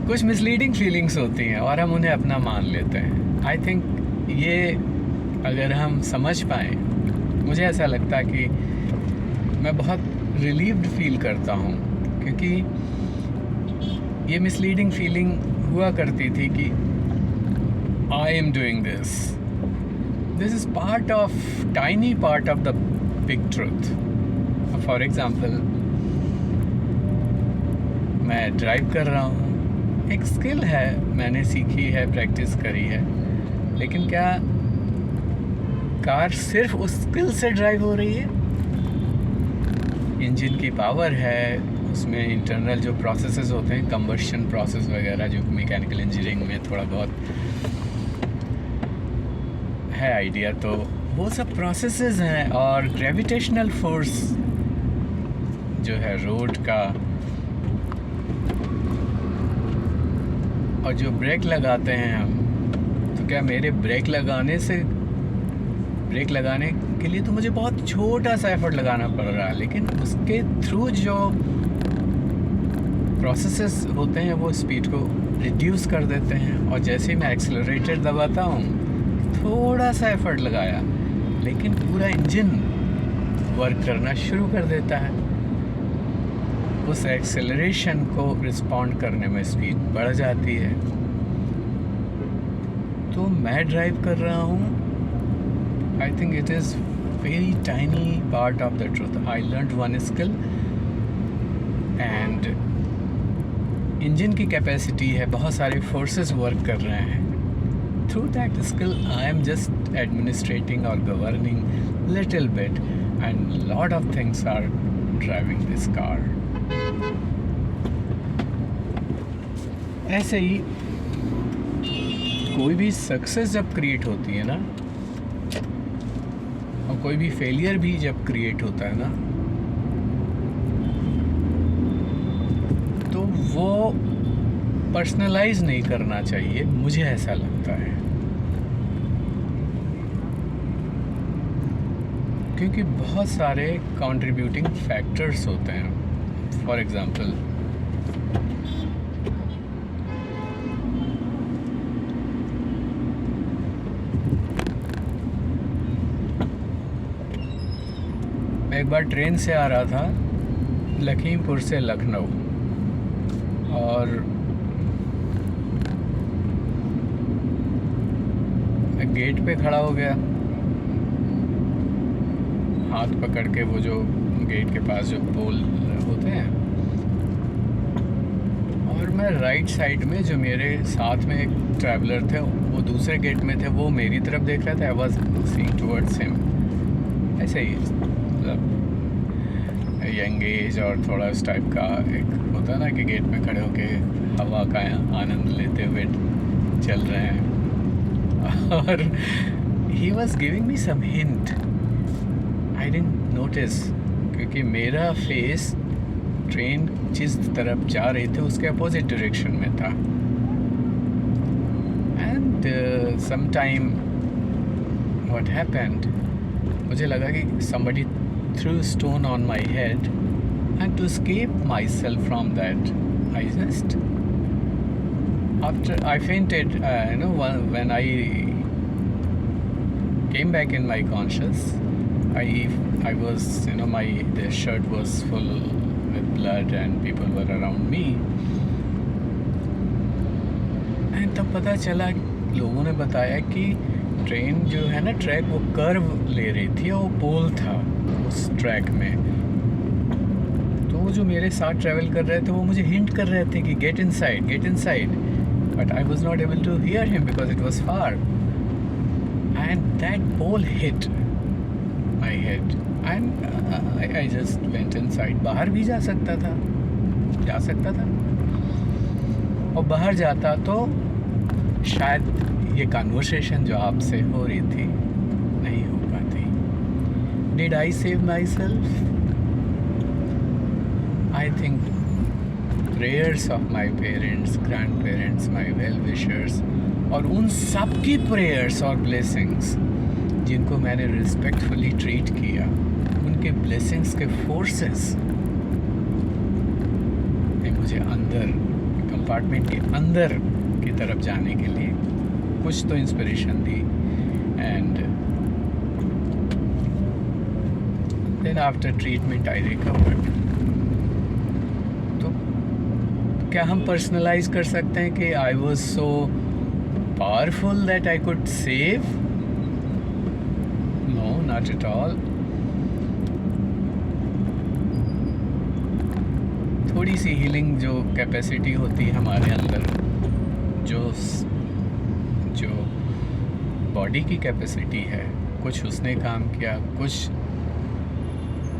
कुछ misleading feelings होती हैं और हम उन्हें अपना मान लेते हैं। आई थिंक ये अगर हम समझ पाएँ, मुझे ऐसा लगता है कि मैं बहुत रिलीव्ड फील करता हूँ, क्योंकि ये मिसलीडिंग फीलिंग हुआ करती थी कि I am doing this is part of tiny part of the big truth. For example, मैं ड्राइव कर रहा हूँ, एक स्किल है, मैंने सीखी है, प्रैक्टिस करी है, लेकिन क्या कार सिर्फ उस स्किल से ड्राइव हो रही है? इंजन की पावर है, उसमें इंटरनल जो प्रोसेसेस होते हैं, कंबशन प्रोसेस वगैरह, जो मैकेनिकल इंजीनियरिंग में थोड़ा बहुत है आइडिया, तो वो सब प्रोसेसेस हैं। और ग्रेविटेशनल फोर्स जो है रोड का, और जो ब्रेक लगाते हैं हम, तो क्या मेरे ब्रेक लगाने के लिए तो मुझे बहुत छोटा सा एफर्ट लगाना पड़ रहा है, लेकिन उसके थ्रू जो प्रोसेसेस होते हैं वो स्पीड को रिड्यूस कर देते हैं। और जैसे ही मैं एक्सेलरेटर दबाता हूँ, थोड़ा सा एफर्ट लगाया, लेकिन पूरा इंजन वर्क करना शुरू कर देता है। उस एक्सेलरेशन को रिस्पॉन्ड करने में स्पीड बढ़ जाती है। तो मैं ड्राइव कर रहा हूँ, I think it is very tiny part of the truth. I learned one skill and engine की कैपेसिटी है, बहुत सारे फोर्सेस वर्क कर रहे हैं। Through that skill I am just administrating और governing little bit, and lot of things are driving this car. ऐसे ही कोई भी सक्सेस जब क्रिएट होती है ना, और कोई भी फेलियर भी जब क्रिएट होता है ना, तो वो पर्सनलाइज नहीं करना चाहिए, मुझे ऐसा लगता है। क्योंकि बहुत सारे कंट्रीब्यूटिंग फैक्टर्स होते हैं। फॉर एग्ज़ाम्पल, मैं एक बार ट्रेन से आ रहा था, लखीमपुर से लखनऊ, और मैं गेट पे खड़ा हो गया, हाथ पकड़ के, वो जो गेट के पास जो पोल होते हैं, और मैं राइट साइड में, जो मेरे साथ में एक ट्रैवलर थे, वो दूसरे गेट में थे, वो मेरी तरफ देख रहे थे। I was seeing towards him. ऐसे ही मतलब यंग एज और थोड़ा इस टाइप का एक होता है ना, कि गेट में खड़े होके हवा का आनंद लेते हुए चल रहे हैं। और he was giving me some hint, I didn't notice, क्योंकि मेरा फेस ट्रेन जिस तरफ जा रही थी उसके अपोजिट डायरेक्शन में था। And some time what happened, मुझे लगा कि somebody threw a stone on my head, and to escape myself from that, I just, after I fainted, when I came back in my conscious, I was, the shirt was full with blood and people were around me, and तब पता चला, लोगों ने बताया कि train जो है ना, ट्रैक वो कर्व ले रही थी, और वो पोल था उस ट्रैक में। तो वो जो मेरे साथ ट्रैवल कर रहे थे, वो मुझे हिंट कर रहे थे कि get inside, but I was not able to hear him because it was far, and that pole hit my head, and I just went inside. बाहर भी जा सकता था, और बाहर जाता तो शायद ये कन्वर्सेशन जो आपसे हो रही थी नहीं हो पाती। Did I save my self? I think prayers of my parents, grand parents, my well wishers, और उन सब की प्रेयर्स और ब्लेसिंग्स जिनको मैंने रिस्पेक्टफुली ट्रीट किया, उनके ब्लेसिंग्स के फोर्सेस ने मुझे अंदर कंपार्टमेंट के अंदर की तरफ जाने के लिए कुछ तो इंस्पिरेशन दी. And then after treatment I recovered. तो क्या हम पर्सनलाइज कर सकते हैं कि I was so powerful that I could save? No, not at all. थोड़ी सी हीलिंग जो कैपेसिटी होती है हमारे अंदर, जो बॉडी की कैपेसिटी है, कुछ उसने काम किया. कुछ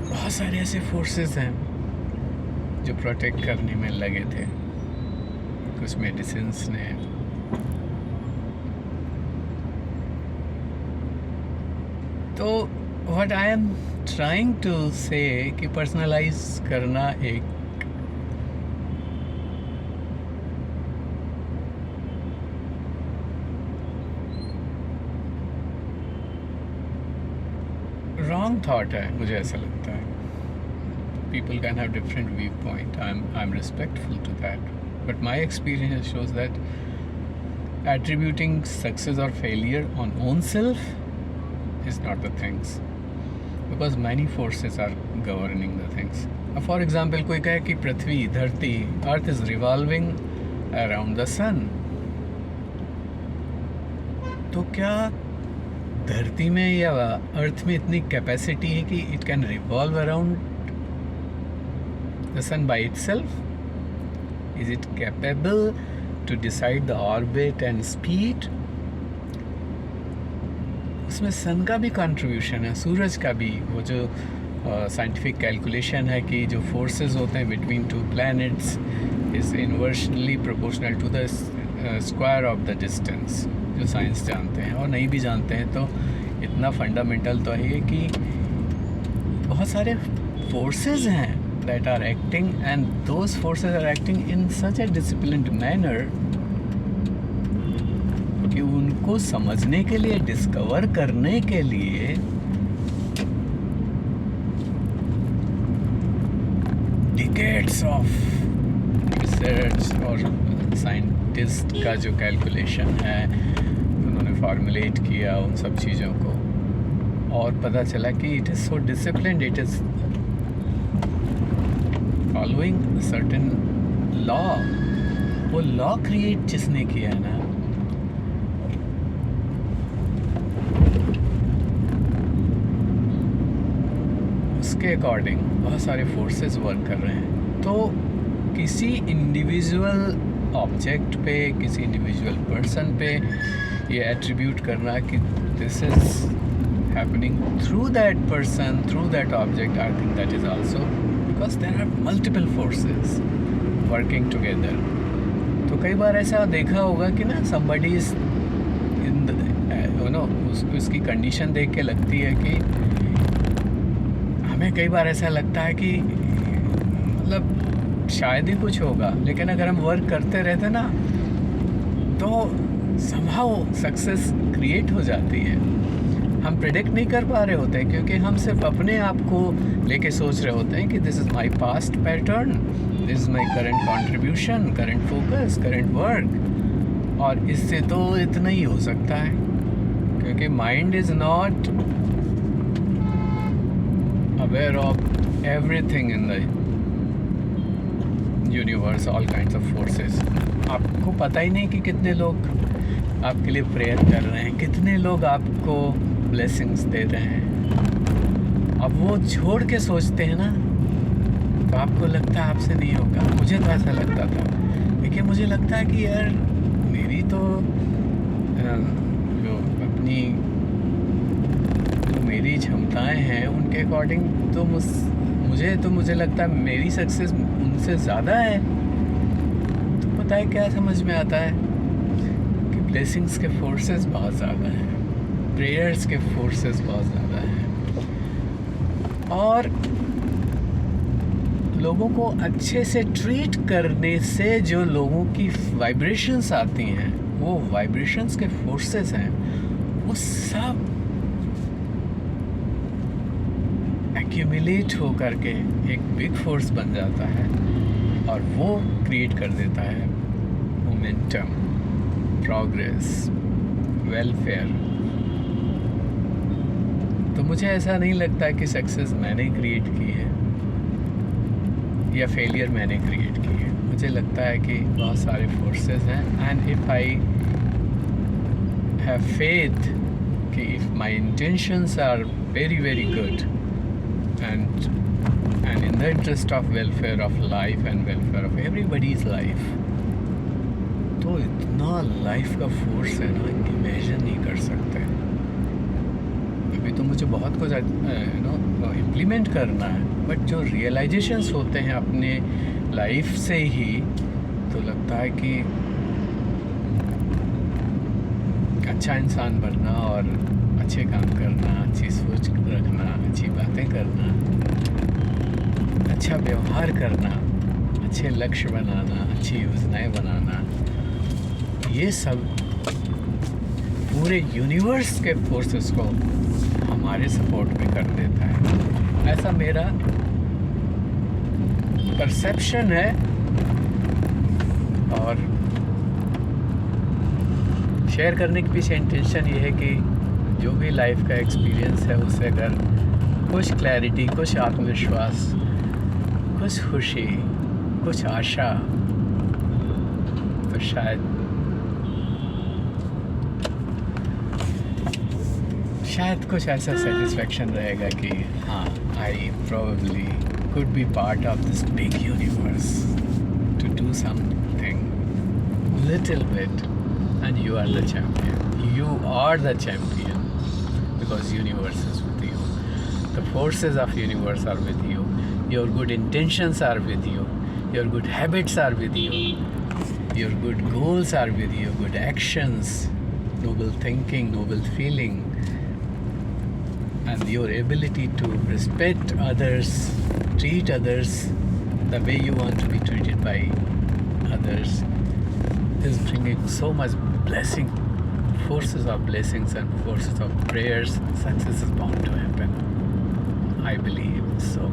बहुत सारे ऐसे फोर्सेस हैं जो प्रोटेक्ट करने में लगे थे. कुछ मेडिसिन्स ने. तो what I am trying to say कि पर्सनलाइज करना एक रॉन्ग थॉट है, मुझे ऐसा लगता है. People can have different viewpoint. I'm respectful to that, but my experience shows that attributing success or failure on own self is not the things, because many forces are governing the things. For example, कोई कहे कि पृथ्वी, धरती, Earth is revolving around the sun. तो क्या धरती में या अर्थ में इतनी कैपेसिटी है कि it can revolve around the sun by itself? Is it capable to decide the orbit and speed? उसमें सन का भी कंट्रीब्यूशन है, सूरज का भी. वो जो साइंटिफिक कैलकुलेशन है कि जो फोर्सेस होते हैं between two planets is inversely proportional to the square of the distance. जो साइंस जानते हैं, और नहीं भी जानते हैं तो इतना फंडामेंटल तो है कि बहुत सारे फोर्सेस हैं that are acting, and those forces are acting in such a disciplined manner कि उनको समझने के लिए, डिस्कवर करने के लिए डिकेड्स ऑफ रिसर्च और साइंटिस्ट का जो कैलकुलेशन है उन्होंने फॉर्मुलेट किया उन सब चीज़ों को, और पता चला कि it is so disciplined, it is following certain law. वो लॉ क्रिएट जिसने किया ना, उसके अकॉर्डिंग बहुत सारे फोर्सेस वर्क कर रहे हैं. तो किसी इंडिविजुअल ऑब्जेक्ट पे, किसी इंडिविजुअल पर्सन पे ये एट्रीब्यूट करना कि this is happening through that person, through that object, I think that is also because there are multiple forces working together. तो कई बार ऐसा देखा होगा कि ना somebody is in the, you know, उसकी कंडीशन देख के लगती है कि हमें कई बार ऐसा लगता है कि मतलब शायद ही कुछ होगा, लेकिन अगर हम वर्क करते रहते ना तो somehow सक्सेस क्रिएट हो जाती है. हम प्रेडिक्ट नहीं कर पा रहे होते हैं क्योंकि हम सिर्फ अपने आप को लेके सोच रहे होते हैं कि this is my past pattern, this is my current contribution, current focus, current work, और इससे तो इतना ही हो सकता है क्योंकि mind is not aware of everything in the universe, all kinds of forces. आपको पता ही नहीं कि कितने लोग आपके लिए प्रेयर कर रहे हैं, कितने लोग आपको ब्लेसिंग्स दे रहे हैं. अब वो छोड़ के सोचते हैं ना तो आपको लगता है आपसे नहीं होगा. मुझे तो ऐसा लगता था, लेकिन मुझे लगता है कि यार मेरी तो जो अपनी जो मेरी क्षमताएं हैं उनके अकॉर्डिंग तो मुझे लगता है मेरी सक्सेस उनसे ज़्यादा है. तो पता है क्या समझ में आता है कि ब्लेसिंग्स के फोर्सेस बहुत ज़्यादा हैं, प्रेयर्स के फोर्सेस बहुत ज़्यादा हैं, और लोगों को अच्छे से ट्रीट करने से जो लोगों की वाइब्रेशंस आती हैं, वो वाइब्रेशंस के फोर्सेस हैं, वो सब एक्यूमुलेट हो करके एक बिग फोर्स बन जाता है और वो क्रिएट कर देता है मोमेंटम, प्रोग्रेस, वेलफेयर, तो मुझे ऐसा नहीं लगता कि सक्सेस मैंने क्रिएट की है या फेलियर मैंने क्रिएट की है। मुझे लगता है कि बहुत सारे फोर्सेस हैं, and if I have faith कि if my intentions are very very good and in the interest of welfare of life and welfare of everybody's life, तो इतना लाइफ का फोर्स है ना, इमेजिन नहीं कर सकते। अभी तो मुझे बहुत कुछ इम्प्लीमेंट करना है, बट जो रियलाइजेशंस होते हैं अपने लाइफ से ही, तो लगता है कि अच्छा इंसान बनना और अच्छे काम करना, अच्छी सोच रखना, अच्छी बातें करना, अच्छा व्यवहार करना, अच्छे लक्ष्य बनाना, अच्छी योजनाएं बनाना, ये सब पूरे यूनिवर्स के फोर्सेस को हमारे सपोर्ट में कर देता है। ऐसा मेरा परसेप्शन है, और शेयर करने के पीछे इंटेंशन ये है कि जो भी लाइफ का एक्सपीरियंस है उससे अगर कुछ क्लैरिटी, कुछ आत्मविश्वास, कुछ खुशी, कुछ आशा, तो शायद कुछ ऐसा सेटिस्फेक्शन रहेगा कि हाँ, I probably could be part of this big universe to do something little bit, and you are the champion, you are the champion, because universe is with you, the forces of universe are with you, your good intentions are with you, your good habits are with you, your good goals are with you, good actions, noble thinking, noble feeling, and your ability to respect others, treat others the way you want to be treated by others, is bringing so much blessing, forces of blessings and forces of prayers. Success is bound to happen, I believe so.